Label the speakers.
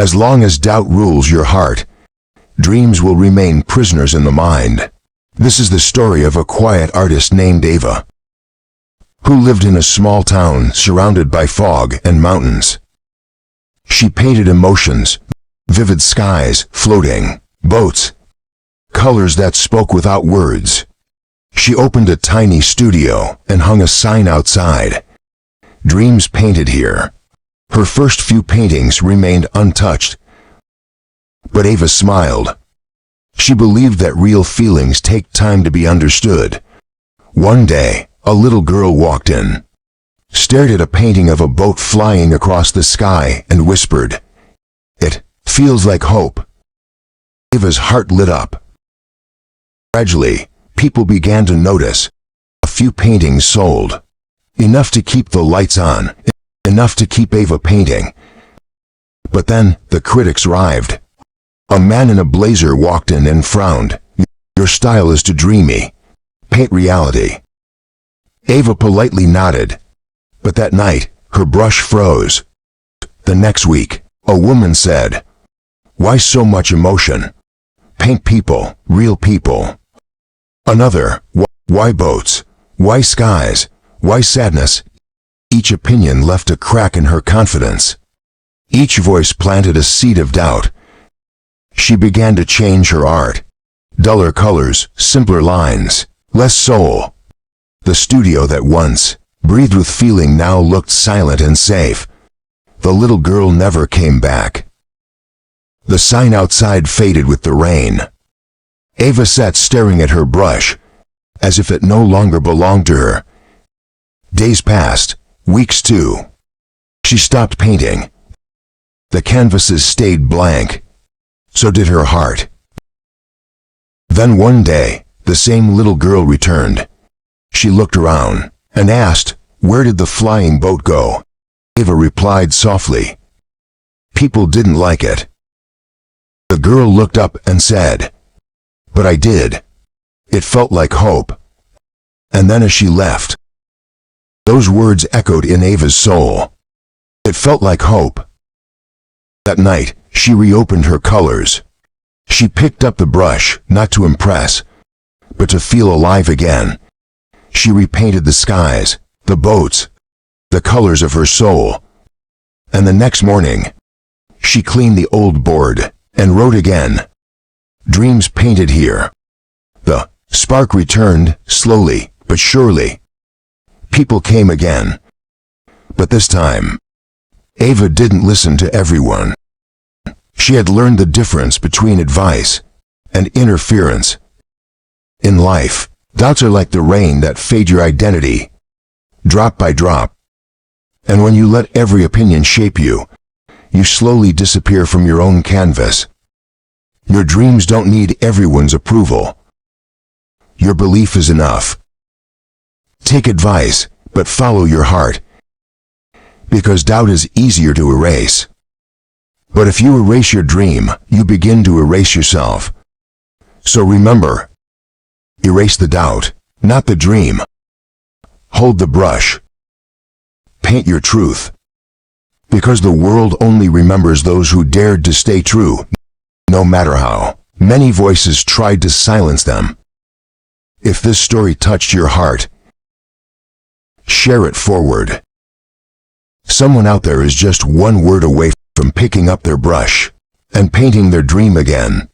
Speaker 1: As long as doubt rules your heart, dreams will remain prisoners in the mind. This is the story of a quiet artist named Ava, who lived in a small town surrounded by fog and mountains. She painted emotions, vivid skies, floating boats, colors that spoke without words. She opened a tiny studio and hung a sign outside, "Dreams painted here." Her first few paintings remained untouched, but Ava smiled. She believed that real feelings take time to be understood. One day, a little girl walked in, stared at a painting of a boat flying across the sky, and whispered, "It feels like hope." Ava's heart lit up. Gradually, people began to notice. A few paintings sold, enough to keep the lights on, enough to keep Ava painting. But then, the critics arrived. A man in a blazer walked in and frowned. "Your style is too dreamy. Paint reality." Ava politely nodded, but that night, her brush froze. The next week, a woman said, "Why so much emotion? Paint people, real people." Another, "Why boats? Why skies? Why sadness?" Each opinion left a crack in her confidence. Each voice planted a seed of doubt. She began to change her art. Duller colors, simpler lines, less soul. The studio that once breathed with feeling now looked silent and safe. The little girl never came back. The sign outside faded with the rain. Ava sat staring at her brush, as if it no longer belonged to her. Days passed, weeks too. She stopped painting. The canvases stayed blank. So did her heart. Then one day, the same little girl returned. She looked around and asked, "Where did the flying boat go?" Ava replied softly, "People didn't like it." The girl looked up and said, "But I did. It felt like hope." And then as she left, those words echoed in Ava's soul. It felt like hope. That night, she reopened her colors. She picked up the brush, not to impress, but to feel alive again. She repainted the skies, the boats, the colors of her soul. And the next morning, she cleaned the old board and wrote again, "Dreams painted here." The spark returned, slowly but surely. People came again. But this time, Ava didn't listen to everyone. She had learned the difference between advice and interference. In life, doubts are like the rain that fade your identity, drop by drop. And when you let every opinion shape you, you slowly disappear from your own canvas. Your dreams don't need everyone's approval. Your belief is enough. Take advice, but follow your heart. Because doubt is easier to erase. But if you erase your dream, you begin to erase yourself. So remember, erase the doubt, not the dream. Hold the brush. Paint your truth. Because the world only remembers those who dared to stay true, no matter how many voices tried to silence them. If this story touched your heart, share it forward. Someone out there is just one word away from picking up their brush and painting their dream again.